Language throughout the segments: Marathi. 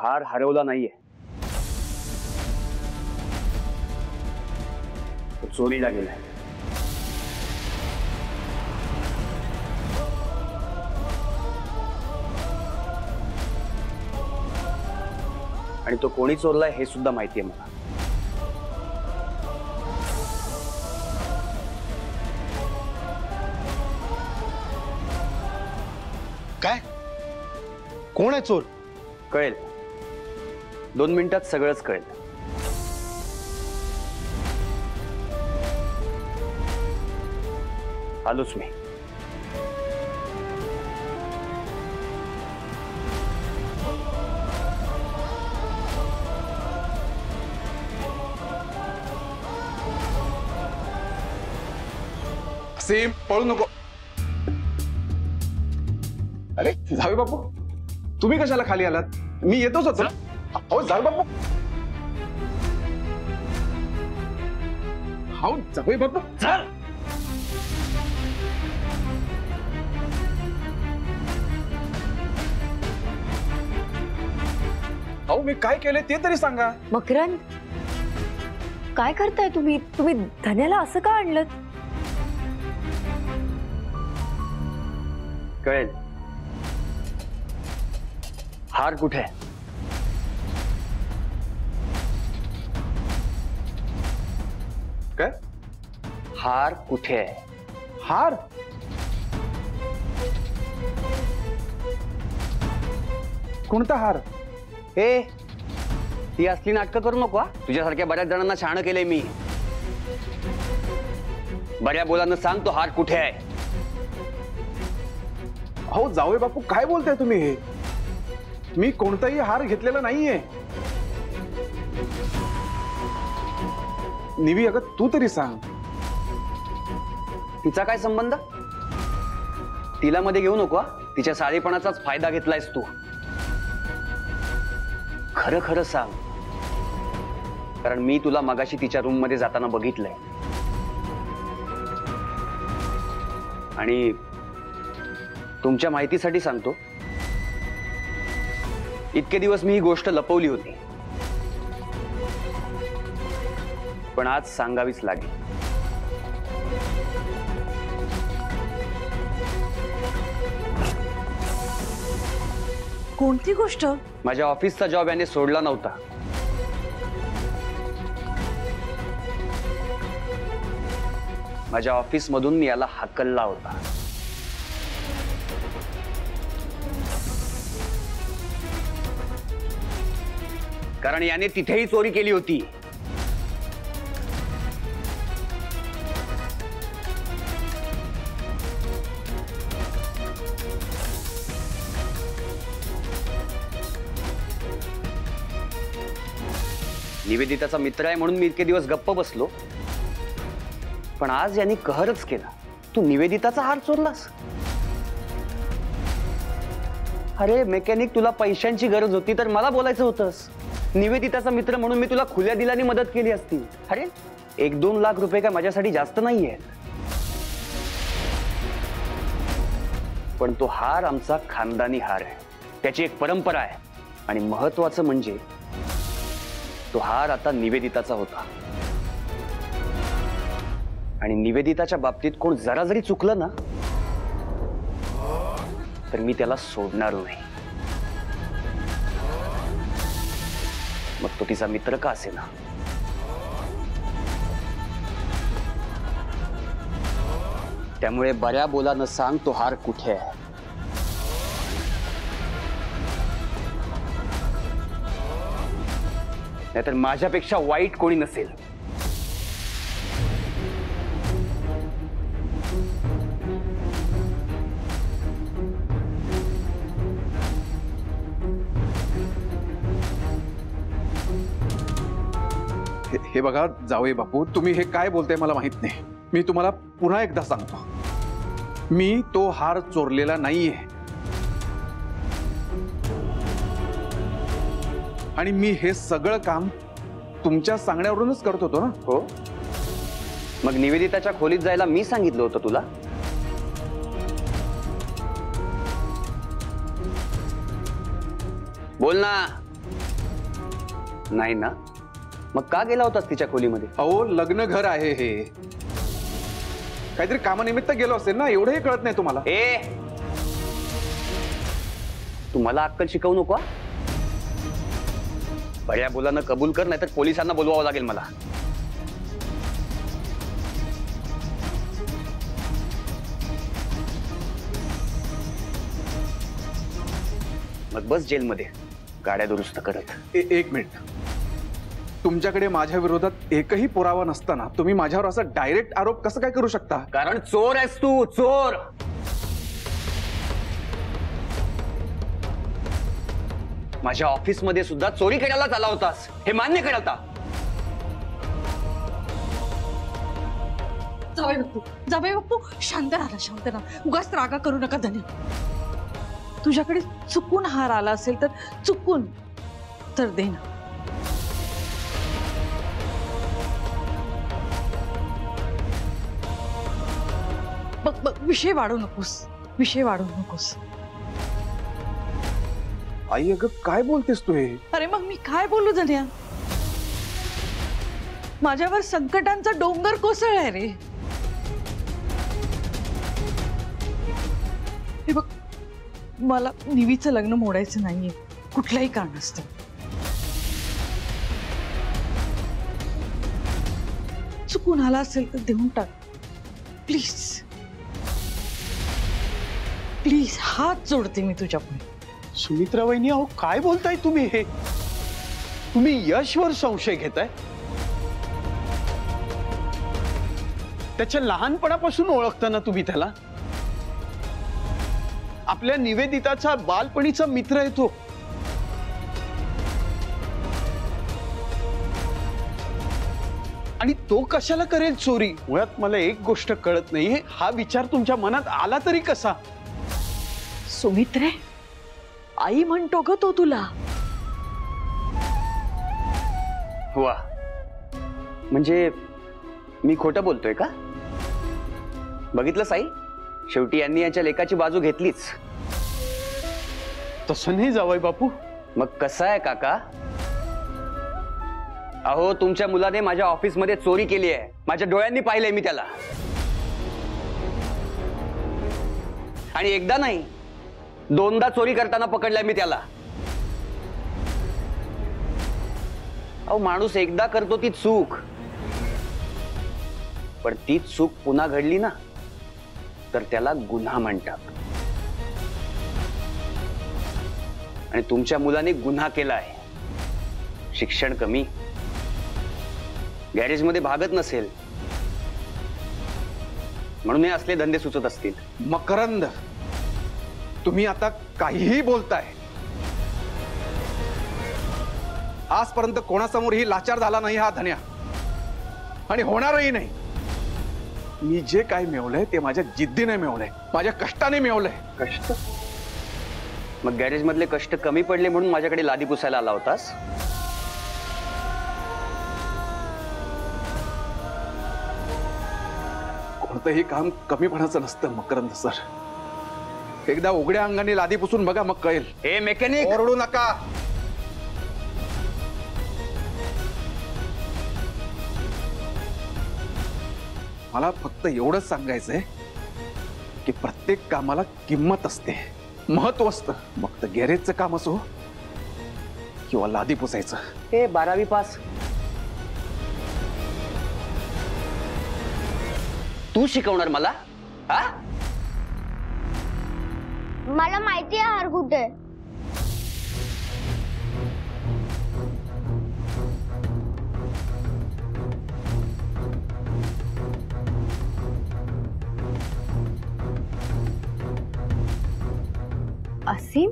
हार हरवला नाहीये, तो चोरीला गेलाय. आणि तो कोणी चोरलाय हे सुद्धा माहिती आहे मला. काय? कोण आहे चोर? कळेल, 2 मिनिटात सगळंच कळेल. आलोच मी. सीम, पळू नको. अरे जावे बापू, तुम्ही कशाला खाली आलात? मी येतोच होतो. अहो जावे बापू, हो जावे बापू. चल. अहो मी काय केलंय ते तरी सांगा. मकरंद, काय करताय तुम्ही? तुम्ही धन्याला असं का आणलं? कळेल. हार कुठे आहे? काय? हार कुठे आहे? हार? कोणता हार? हे ती असली नाटकं करू नको. तुझ्यासारख्या बऱ्याच जणांना शहाणं केलंय मी. बऱ्या बोलानं सांग, तो हार कुठे आहे? अहो जावे बापू, काय बोलताय तुम्ही? हे मी कोणताही हार घेतलेला नाहीये. निवी, अगं तू तरी सांग. तिचा काय संबंध? तिला मध्ये घेऊ नको. तिच्या साळीपणाचाच फायदा घेतलायस तू. खरं खरं सांग, कारण मी तुला मगाशी तिच्या रूम मध्ये जाताना बघितलंय. आणि तुमच्या माहितीसाठी सांगतो, इतके दिवस मी ही गोष्ट लपवली होती, पण आज सांगावीच लागेल. कोणती गोष्ट? माझ्या ऑफिसचा जॉब याने सोडला नव्हता. माझ्या ऑफिस मधून मी याला हाकलला होता. कारण याने तिथेही चोरी केली होती. निवेदिताचा मित्र आहे म्हणून मी इतके दिवस गप्प बसलो, पण आज यांनी कहरच केला. तू निवेदिताचा हार चोरलास? अरे मेकॅनिक, तुला पैशांची गरज होती तर मला बोलायचं होतंस. निवेदिताचा मित्र म्हणून मी तुला खुल्या दिलाने मदत केली असती. अरे 1-2 लाख रुपये काय माझ्यासाठी जास्त नाहीये. पण तो हार आमचा खानदानी हार आहे. त्याची एक परंपरा आहे. आणि महत्वाचं म्हणजे तो हार आता निवेदिताचा होता. आणि निवेदिताच्या बाबतीत कोण जरा जरी चुकलं ना, तर मी त्याला सोडणार नाही. मग तो तिचा मित्र का असेना. त्यामुळे बऱ्या बोलानं सांग, तो हार कुठे आहे? नाहीतर माझ्यापेक्षा वाईट कोणी नसेल. हे बघा जावई बापू, तुम्ही हे काय बोलताय मला माहित नाही. मी तुम्हाला पुन्हा एकदा सांगतो, मी तो हार चोरलेला नाहीये. आणि मी हे सगळं काम तुमच्या सांगण्यावरूनच करत होतो ना. हो, मग निवेदिताच्या खोलीत जायला मी सांगितलं होतं तुला. बोल ना. नाही ना? मग का गेला होतास तिच्या खोलीमध्ये? अहो, लग्न घर आहे हे. काहीतरी कामानिमित्त गेलो असेल ना, एवढंही कळत नाही तुम्हाला? ए, तुम्हाला अक्कल शिकवू नको हा? बड्या बोलानं कबूल कर, नाहीतर पोलिसांना बोलवावं लागेल मला. मग बस जेलमध्ये गाड्या दुरुस्त करत. एक मिनिट. तुमच्याकडे माझ्या विरोधात एकही पुरावा नसताना तुम्ही माझ्यावर असा डायरेक्ट आरोप कसं काय करू शकता? कारण चोर आहेस तू, चोर. माझ्या ऑफिसमध्ये सुद्धा चोरी करायला आला होतास, हे मान्य कर आता. जावई बापू शांत राहा, शांत राहा. उगाच रागा करू नका धन्य. तुझ्याकडे चुकून हार आला असेल तर चुकून तर दे ना. बघ विषय वाढू नकोस, विषय वाढू नकोस. आई अगं काय बोलतेस तू हे? अरे मग मी काय बोलू धन्या? माझ्यावर संकटांचा डोंगर कोसळलाय रे. हे बघ, मला निवीचं लग्न मोडायचं नाहीये कुठल्याही कारणास्तव. चुकून आला असेल तर देऊन टाक प्लीज, प्लीज. हात जोडते मी तुझ्या पुढे. सुमित्रा वहिनी, अहो काय बोलताय तुम्ही हे? तुम्ही यशवर संशय घेताय? त्याच्या लहानपणापासून ओळखता ना तुम्ही त्याला? आपल्या निवेदिताचा बालपणीचा मित्र आहे तो. आणि तो कशाला करेल चोरी? मुळात मला एक गोष्ट कळत नाहीये, हा विचार तुमच्या मनात आला तरी कसा? सुमित्रे, आई म्हणतो ग तो तुला. वा, म्हणजे मी खोटं बोलतोय का? बघितलं साई, शेवटी यांनी याच्या लेकाची बाजू घेतलीच. तसं नाही जावई बापू. मग कसं आहे काका? अहो, तुमच्या मुलाने माझ्या ऑफिसमध्ये चोरी केली आहे. माझ्या डोळ्यांनी पाहिलंय मी त्याला. आणि एकदा नाही, दोनदा चोरी करताना पकडलाय मी त्याला. अहो, माणूस एकदा करतो ती चूक, पण ती चूक पुन्हा घडली ना तर त्याला गुन्हा म्हणतात. आणि तुमच्या मुलाने गुन्हा केलाय. शिक्षण कमी, गॅरेजमध्ये भागत नसेल, म्हणून हे असले धंदे सुचत असतील. मकरंद, तुम्ही आता काहीही बोलताय. आजपर्यंत कोणासमोरही लाचार झाला नाही हा धन्या, आणि होणारही नाही. मी जे काय मिळवलंय ते माझ्या जिद्दीने मिळवलंय, माझ्या कष्टाने मिळवलंय. कष्ट? मग गॅरेज मधले कष्ट कमी पडले म्हणून माझ्याकडे लादी पुसायला आला होतास? कोणतंही काम कमीपणाचं नसतं मकरंद सर. एकदा उघड्या अंगाने लादी पुसून बघा, मग कळेल. हे मेकॅनिक, ओरडू नका. मला फक्त एवढंच सांगायचंय की प्रत्येक कामाला किंमत असते, महत्व असतं. मग तर गॅरेजचं काम असो किंवा लादी पुसायचं. हे 12वी पास. तू शिकवणार मला? हा? मला माहिती आहे हार कुठे. असीम,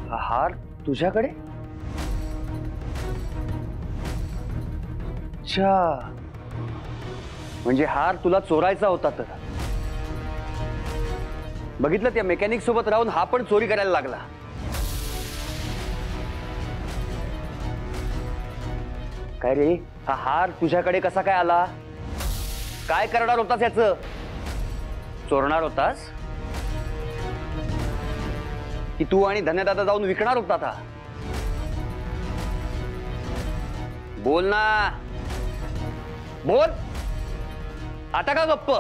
हा हार तुझ्याकडे? अच्छा, म्हणजे हार तुला चोरायचा होता तर. बघितलं, त्या मेकॅनिक सोबत राहून हा पण चोरी करायला लागला. काय रे, हा हार तुझ्याकडे कसा काय आला? काय करणार होतास याचं? चोरणार होतास की तू आणि धन्यदादा जाऊन विकणार होता आता? बोल ना, बोल. आता का गप्प?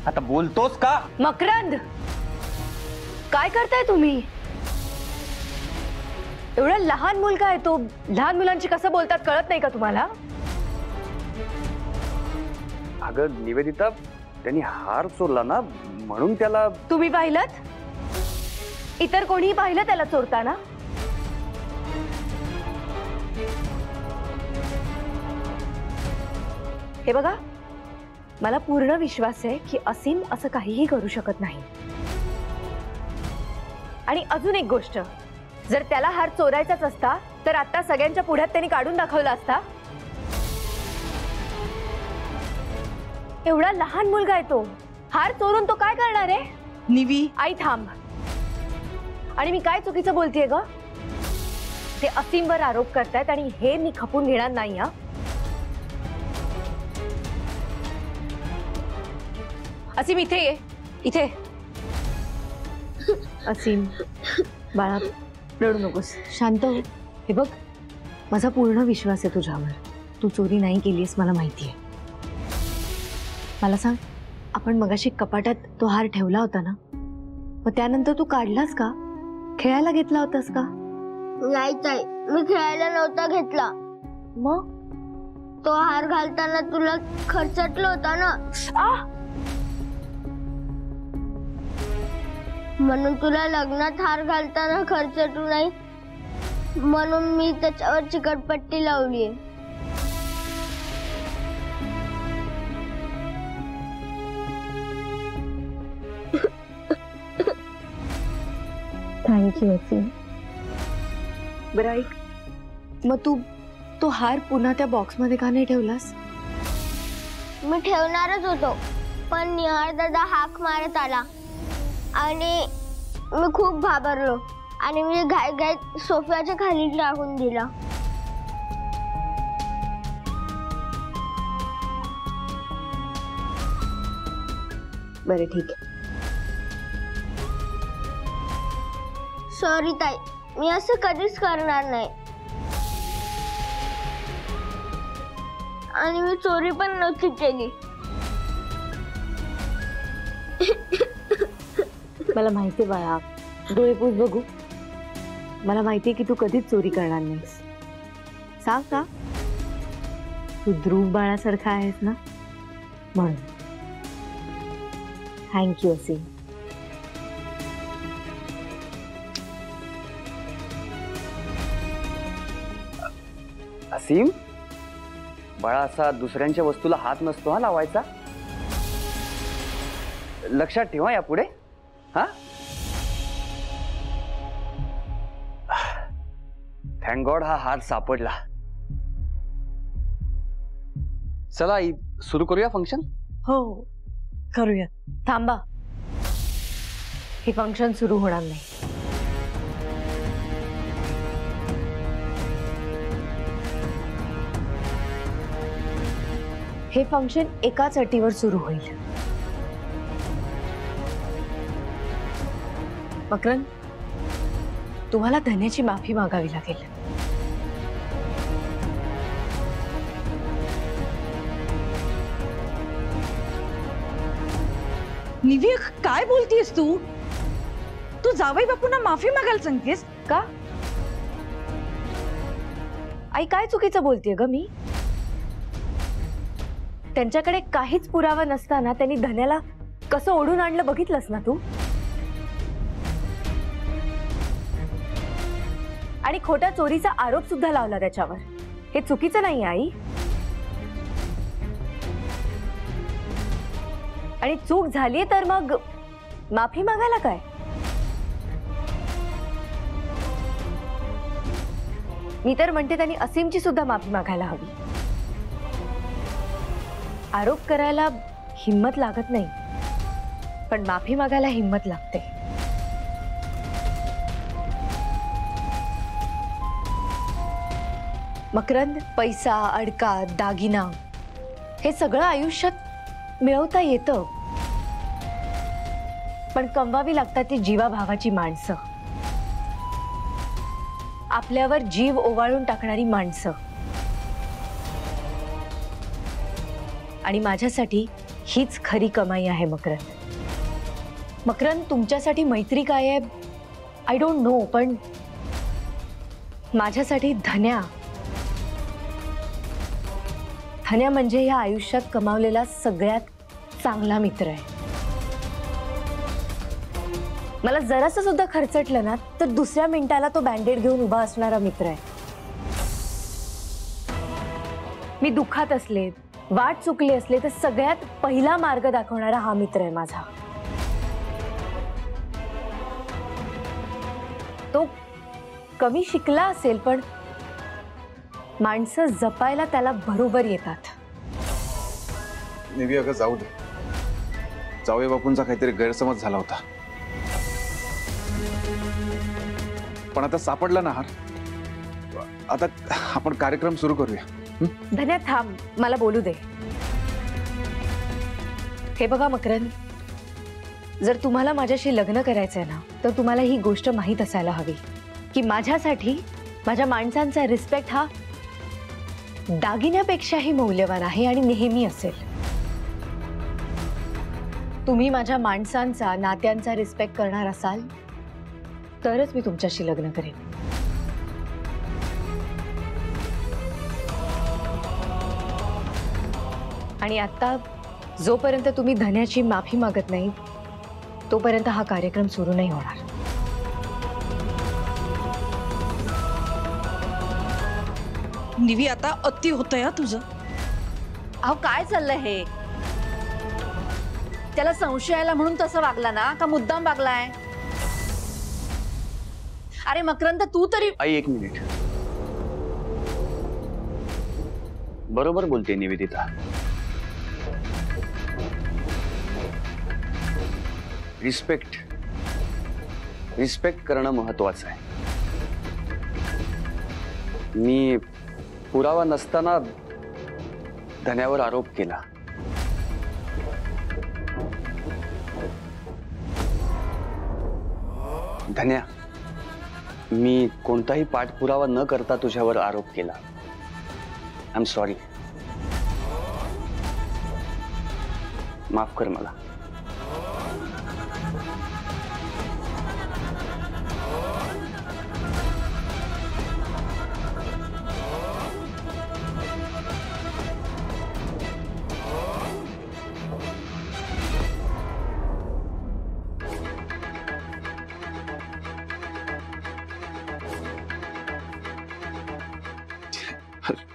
आता बोलतोस का? मकरंद, काय करताय तुम्ही? एवढा लहान मुलगा आहे तो, लहान मुलांची कसं बोलतात कळत नाही का तुम्हाला? अगं निवेदिता, त्यांनी हार चोरला ना म्हणून त्याला. तुम्ही पाहिलत? इतर कोणीही पाहिलं त्याला चोरताना? हे बघा, मला पूर्ण विश्वास आहे की असीम असं काहीही करू शकत नाही. आणि अजून एक गोष्ट, जर त्याला हार चोरायचाच असता तर आता सगळ्यांच्या पुढ्यात त्यांनी काढून दाखवला असता. एवढा लहान मुलगा आहे तो, हार चोरून तो काय करणार आहे? निवी, आई थांब. आणि मी काय चुकीचं बोलतेय ग? ते असीमवर आरोप करतायत आणि हे मी खपून घेणार नाही. हा असीम, इथे ये, इथे. असीम बाळा, रडू नकोस, शांत हो. हे बघ, माझा पूर्ण विश्वास आहे तुझ्यावर. तू चोरी नाही केलीस, मला माहिती आहे. मला सांग, आपण मगाशी कपाटात तो हार ठेवला होता ना, मग त्यानंतर तू काढलास का? खेळायला घेतला होतास का? नाही ताई, मी खेळायला नव्हता घेतला. मग तो हार घालताना तुला खर्चटलं होता ना, म्हणून तुला लग्नात हार घालताना खर्चटू नाही म्हणून मी त्याच्यावर चिकटपट्टी लावलीये. थँक्यू असीम. बरं ऐक, मग तू तो हार पुन्हा त्या बॉक्समध्ये का नाही ठेवलास? मी ठेवणारच होतो, पण निहार दादा हाक मारत आला आणि मी खूप घाबरलो आणि मी घाईघाईत सोफ्याच्या खाली टाकून दिला. बरं ठीक आहे. सॉरी ताई, मी असं कधीच करणार नाही आणि मी चोरी पण नक्की केली. मला माहिती आहे बाळा, डोळे पुस बघू. मला माहिती आहे की तू कधीच चोरी करणार नाहीस. सांग का? तू ध्रुव बाळासारखा आहेस ना, म्हणून. थँक्यू असीम. असीम बाळा, असा दुसऱ्यांच्या वस्तूला हात नसतो हा लावायचा. लक्षात ठेवा यापुढे. हा, थँक गॉड हा हार सापडला. चला आई, सुरू करूया फंक्शन. हो करूया. थांबा, हे फंक्शन सुरू होणार नाही. हे फंक्शन एकाच अटीवर सुरू होईल. मकरंद, तुम्हाला धन्याची माफी मागावी लागेल. निवी, काय बोलतीयस तू? तू जावई बापूंना माफी मागायला सांगतेस का? आई, काय चुकीचं बोलतेय ग मी? त्यांच्याकडे काहीच पुरावा नसताना त्यांनी धन्याला कसं ओढून आणलं बघितलंस ना तू? आणि खोट्या चोरीचा आरोप सुद्धा लावला त्याच्यावर. हे चुकीचं नाही आई. आणि चूक झाली तर मग माफी मागायला काय? मी तर म्हणते त्यांनी असीमची सुद्धा माफी मागायला हवी. आरोप करायला हिम्मत लागत नाही, पण माफी मागायला हिम्मत लागते. मकरंद, पैसा, अडका, दागिना हे सगळं आयुष्यात मिळवता येतं, पण कमवावी लागतात ती जीवाभावाची माणसं, आपल्यावर जीव ओवाळून टाकणारी माणसं. आणि माझ्यासाठी हीच खरी कमाई आहे मकरंद. मकरंद, तुमच्यासाठी मैत्री काय आहे आय डोंट नो, पण माझ्यासाठी धन्या म्हणजे या आयुष्यात कमावलेला सगळ्यात चांगला मित्र आहे. मला जरासं सुद्धा खर्चटलं ना तर दुसऱ्या मिनिटाला तो बँडेड घेऊन उभा असणारा मित्र आहे. मी दुःखात असले, वाट चुकले असले तर सगळ्यात पहिला मार्ग दाखवणारा हा मित्र आहे माझा. तो कमी शिकला असेल पण माणसं जपायला त्याला बरोबर येतात. निवी, अगं जाऊ दे. जावई बापूंचा काहीतरी गैरसमज झाला होता, पण आता सापडला ना हार. आता आपण कार्यक्रम सुरू करूया. धन्या, थांब, मला बोलू दे. हे बघा मकरंद, जर तुम्हाला माझ्याशी लग्न करायचंय ना तर तुम्हाला ही गोष्ट माहीत असायला हवी की माझ्यासाठी माझ्या माणसांचा रिस्पेक्ट हा दागिन्यापेक्षाही मौल्यवान आहे आणि नेहमी असेल. तुम्ही माझ्या माणसांचा, नात्यांचा रिस्पेक्ट करणार असाल तरच मी तुमच्याशी लग्न करेन. आणि आता जोपर्यंत तुम्ही धन्याची माफी मागत नाही तोपर्यंत हा कार्यक्रम सुरू नाही होणार. निवी, आता अति होतंय हा तुझं. अहो काय चाललंय हे? त्याला संशय आला म्हणून तसं वागला ना का मुद्दाम वागलाय? अरे मकरंद, तू तरी. आई, एक मिनिट. बरोबर बोलते निवेदिता. रिस्पेक्ट करणं महत्वाचं आहे. मी पुरावा नसताना धन्यावर आरोप केला. धन्या, मी कोणताही पाठपुरावा न करता तुझ्यावर आरोप केला. I am sorry. माफ कर मला.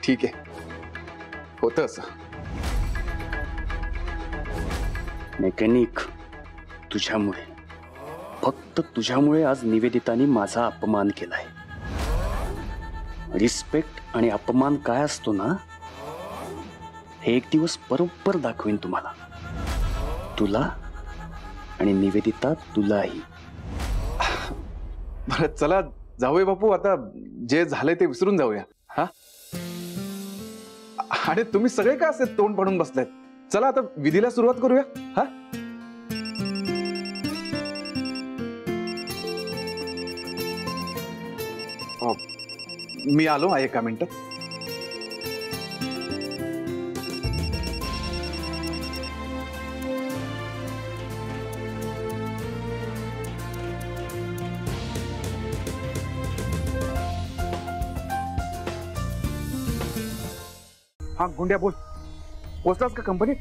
ठीक आहे, होतं असं. मेकॅनिक, तुझ्यामुळे, फक्त तुझ्यामुळे आज निवेदिताने माझा अपमान केलाय. रिस्पेक्ट आणि अपमान काय असतो ना हे एक दिवस बरोबर दाखवेन तुम्हाला. तुला आणि निवेदिता, तुलाही. बरं चला जाऊया बापू, आता जे झालंय ते विसरून जाऊया. हा, आणि तुम्ही सगळे का असे तोंड पडून बसलायत? चला आता विधीला सुरुवात करूया. हा, मी आलो आहे एका मिनिटात. हा गुंड्या, बोल. पोचलास का कंपनीत?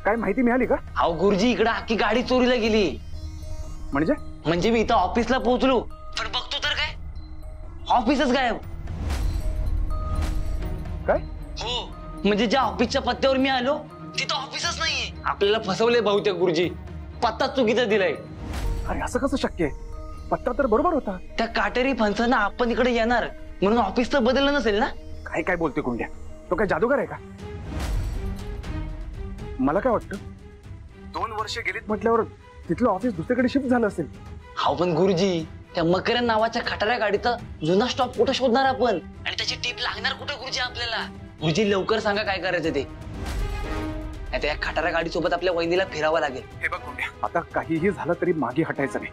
काय माहिती मिळाली का? अहो गुरुजी, इकडे अख्खी गाडी चोरीला गेली. म्हणजे मी इथं ऑफिसला पोहोचलो पण बघतो तर काय, ऑफिसच गायब. काय? हो, म्हणजे ज्या ऑफिसच्या पत्त्यावर मी आलो तिथं ऑफिसच नाहीये. आपल्याला फसवले बहुतेक गुरुजी. पत्ता चुकीचा दिलाय. अरे असं कसं शक्य आहे? पत्ता तर बरोबर होता. त्या काटेरी फणसांना आपण इकडे येणार म्हणून ऑफिस तर बदललं नसेल ना? काय काय बोलते गुंड्या? तो काय जादूगर आहे का? मला काय वाटतं 2 वर्ष गेलीत म्हटल्यावर तिथलं ऑफिस दुसरीकडे शिफ्ट झालं असेल. हा पण गुरुजी, त्या मकरन नावाच्या खटाऱ्या गाडीचा जुना स्टॉप कुठे शोधणार आपण? आणि त्याची टीप लागणार कुठे गुरुजी? गुरुजी आपल्याला. गुरुजी लवकर सांगा काय करायचं ते. नाही या खटारा गाडी सोबत आपल्या वहिनीला फिरावं लागेल. हे बघ गुंड्या, आता काहीही झालं तरी मागे हटायचं नाही.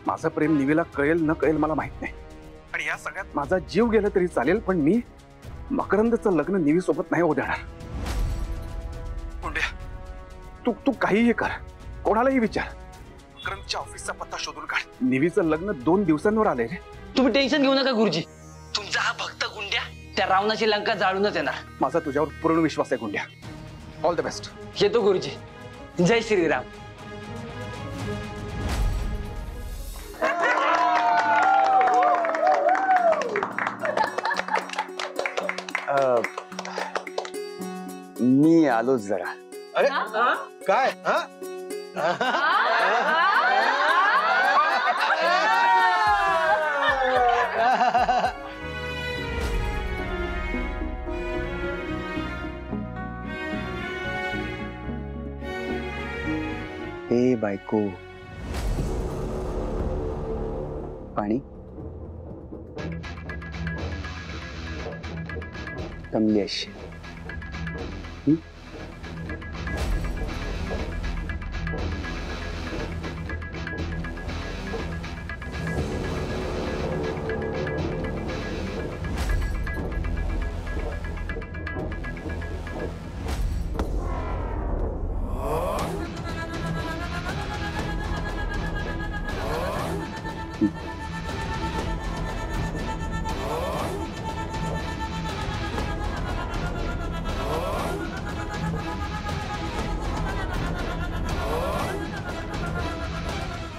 माझं प्रेम निवीला कळेल न कळेल मला माहित नाही, आणि या सगळ्यात माझा जीव गेला तरी चालेल, पण मी मकरंदचं लग्न निवी सोबत नाही होऊ देणार. गुंड्या, तू काहीही कर, कोणालाही विचार, मकरंदच्या ऑफिसचा पत्ता शोधून काढ. निवीचं लग्न 2 दिवसांवर आले रे. तुम्ही टेन्शन घेऊ नका गुरुजी. तुमचा हा भक्त गुंड्या त्या रावणाची लंका जाळूनच येणार. माझा तुझ्यावर पूर्ण विश्वास आहे गुंड्या. All the best. येतो गुरुजी. जय श्रीराम. मी आलोच जरा. अरे काय हा? ए बायको, पाणी. दमली अशी.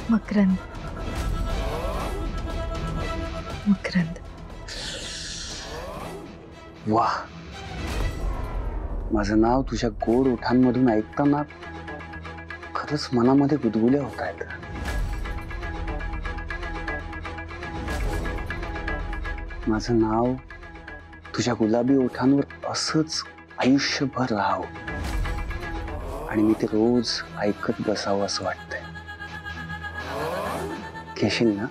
मकरंद, मकरंद. वाह, माझं नाव तुझ्या गोड ओठांमधून ऐकताना खरंच मनामध्ये गुदगुल्या होत आहेत. माझं नाव तुझ्या गुलाबी ओठांवर असंच आयुष्यभर राहावं आणि मी ते रोज ऐकत बसावं असं वाटतंय. घेशील ना?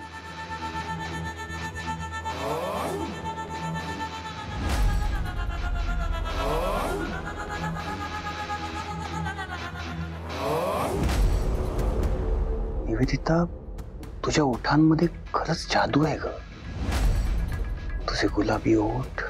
निवेदिता, तुझ्या ओठांमध्ये खरंच जादू आहे ग. तुझे गुलाबी ओठ,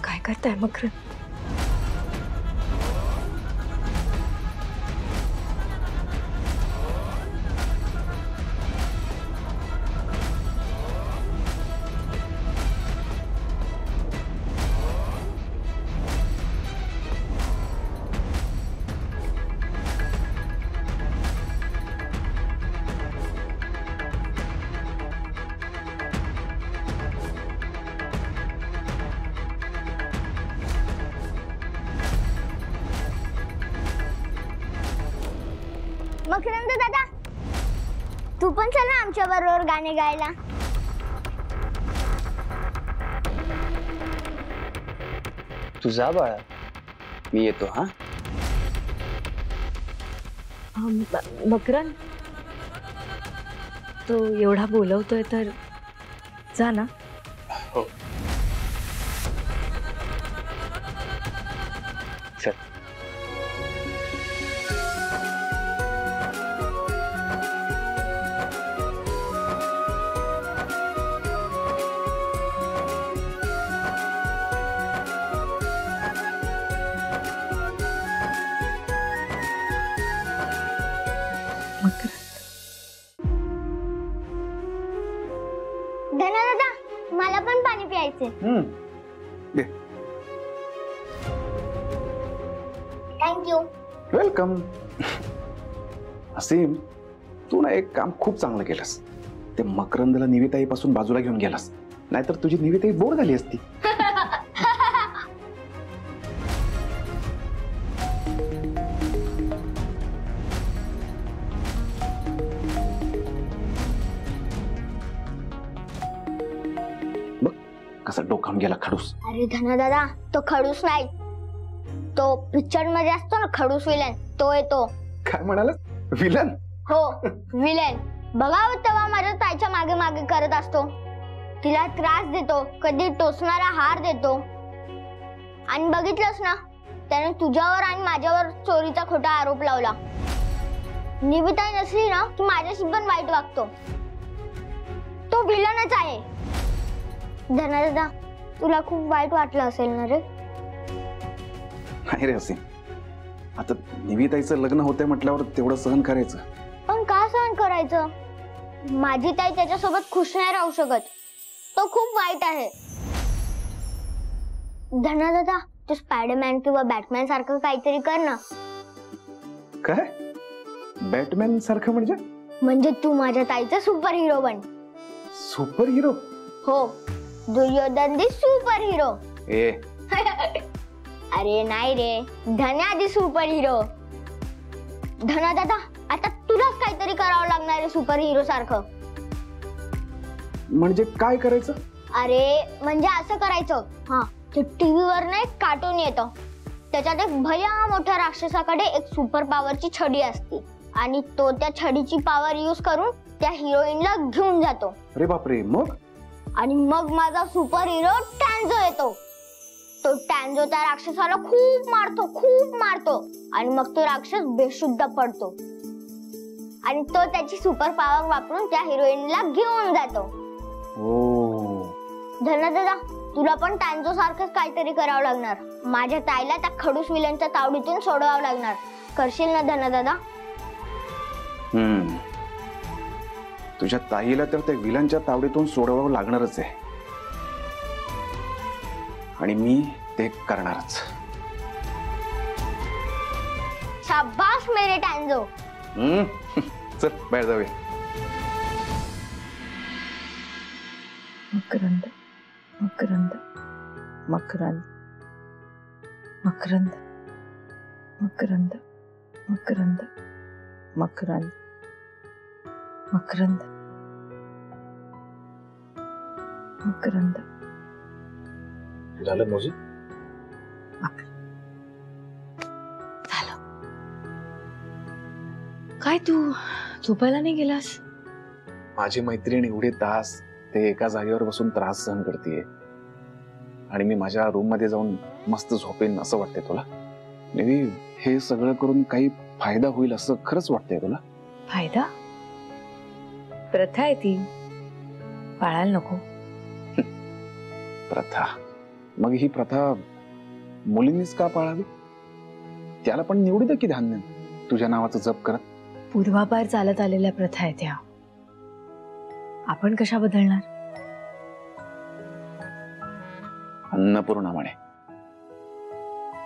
काय करताय मकरंद? मकरंद दादा, तू पण चल ना आमच्या बरोबर गाणे गायला. तू जा बाळा, मी येतो. हा, मकरंद, तो एवढा बोलवतोय तर जा ना. हो, चल. धना दादा, मला पण पाणी प्यायचे. दे. थँक्यू. वेलकम. असीम, तू ना एक काम खूप चांगलं केलंस. ते मकरंदला निविताईपासून बाजूला घेऊन गेलास, नाहीतर तुझी निविताई बोर झाली असती. कसा डोकावून गेला खडूस. अरे धना दादा, तो खडूस नाही, तो पिक्चर मध्ये असतो ना खडूस विलन, तो येतो. काय म्हणाला? विलन? हो विलन. बघा तेव्हा माझ्या ताईच्या मागे मागे करत असतो, तिला त्रास देतो, कधी टोचणारा हार देतो. आणि बघितलंस ना, त्याने तुझ्यावर आणि माझ्यावर चोरीचा खोटा आरोप लावला. निविता नसली ना की माझ्याशी पण वाईट वागतो. तो विलनच आहे. धना दादा, तुला खूप वाईट वाटलं असेल ना रे? नाही रे असीम, आता निविताईचं लग्न होतंय म्हटल्यावर तेवढं सहन करायचं. पण का सहन करायचं? माझी ताई त्याच्यासोबत खुश नाही राहू शकत. तो खूप वाईट आहे. धना दादा, तू स्पायडरमॅन किंवा बॅटमॅन सारखं काहीतरी कर ना. काय? बॅटमॅन सारखं म्हणजे? म्हणजे तू माझ्या ताईचा सुपर हिरो बन. Super hero? हो, दुर्योधन दी सुपर हिरो. ए अरे नाही रे, धन्या दी सुपर हिरो. धना दादा, आता तुलाच काहीतरी करावं लागणार आहे सुपर हिरो सारखं. म्हणजे काय करायचं? अरे म्हणजे असं करायचं, हा, ते टीव्हीवर ना एक कार्टून येतं, त्याच्यात एक भया मोठ्या राक्षसाकडे एक सुपर पॉवरची छडी असते आणि तो त्या छडीची पॉवर यूज करून त्या हिरोईनला घेऊन जातो. अरे बापरे, मग? आणि मग माझा सुपर हिरो टॅन्झो येतो. तो टॅन्झो त्या राक्षसाला खूप मारतो आणि मग तो राक्षस बेशुद्ध पडतो आणि तो त्याची सुपर पॉवर वापरून त्या हिरोईनला घेऊन जातो. धना दादा, तुला पण टॅन्झो सारखंच काहीतरी करावं लागणार. माझ्या ताईला त्या खडूस विलनच्या तावडीतून सोडवावं लागणार. करशील ना धना दादा? तुझ्या ताईला तर त्या विलनच्या तावडीतून सोडवावं लागणारच आहे आणि मी ते करणारच. शाबास मेरे टॅन्झो. चल बाहेर जाऊया. मकरंद मकरंद मकरंद मकरंद मकरंद मकरंद मकरंद मकरंद मकरंद. झालं मोजी? झालं. काय तू झोपायला नाही गेलास? माझी मैत्रीण एवढे तास ते एका जागेवर बसून त्रास सहन करतेय आणि मी माझ्या रूम मध्ये जाऊन मस्त झोपेन असं वाटतंय तुला? नेहमी हे सगळं करून काही फायदा होईल असं खरंच वाटतंय तुला? फायदा? प्रथा आहे ती, पाळायला नको. प्रथा? मग ही प्रथा मुलींनीच का पाळावी? त्याला पण निवडू दे की धान्य तुझ्या नावाचं जप करत. पूर्वापार चालत आलेल्या प्रथा आहेत त्या, आपण कशा बदलणार? अन्नपूर्णा म्हणे.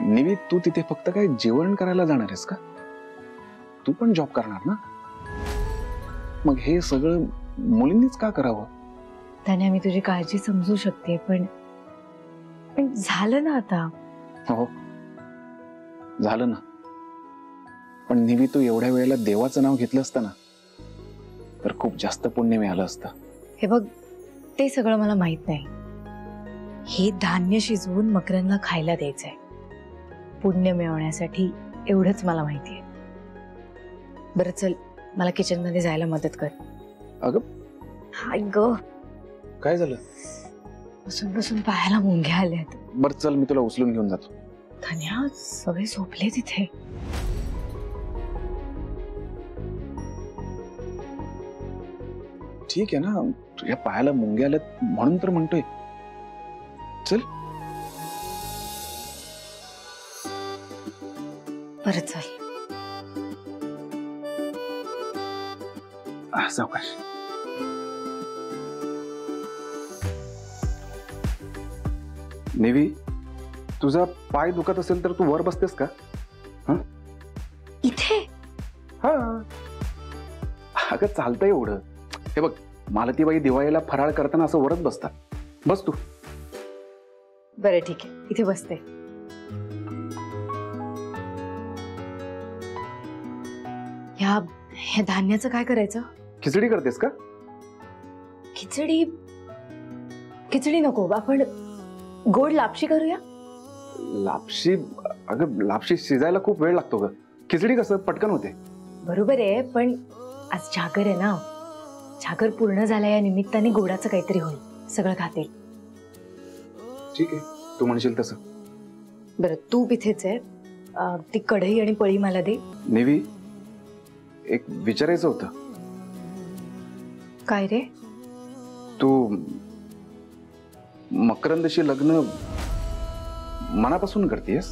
निवी, तू तिथे फक्त काय जेवण करायला जाणार आहेस का? तू पण जॉब करणार ना? मग हे सगळं मुलींनीच का करावं? त्याने मी तुझी काळजी समजू शकते, पण झालं ना आता. हो झालं ना, पण निवी तू एवढ्या वेळेला देवाचं नाव घेतलं असतं ना तर खूप जास्त पुण्य मिळालं असतं. हे बघ, ते सगळं मला माहित नाही. हे धान्य शिजवून मकरंदला खायला द्यायचंय, पुण्य मिळवण्यासाठी एवढंच मला माहितीये. बरं चल, मला किचन मध्ये जायला मदत कर. अगं हाय ग, काय झालं? बसून बसून पायाला मुंग्या आल्यात. बरं चल, मी तुला उचलून घेऊन जातो. धन्या, सगळे झोपले तिथे. ठीक आहे ना, तुझ्या पायाला मुंग्या आल्यात म्हणून तर म्हणतोय. चल. बरं चल. सावकाश. नेवी, तुझा पाय दुखत असेल तर तू वर बसतेस का? इथे? हा. अगं चालतंय एवढं. हे बघ, मालतीबाई दिवाळीला फराळ करताना असं वरच बसतात. बस तू. बरं ठीक आहे, इथे बसते. ह्या धान्याचं काय करायचं? खिचडी करतेस का? खिचडी खिचडी नको, आपण गोड लापशी करूया. लापशी? अगं लापशी शिजायला खूप वेळ लागतो ग. खिचडी कसं पटकन होते. बरोबर आहे, पण आज जागर आहे ना. जागर पूर्ण झाल्या या निमित्ताने गोडाचं काहीतरी होईल, सगळं खातील. ठीक आहे, तू म्हणशील तसं. बरं तूप इथेच आहे, ती कढई आणि पळी मला दे. निवी, एक विचारायचं होतं. काय रे? तू मकरंदशी लग्न मनापासून करतेस?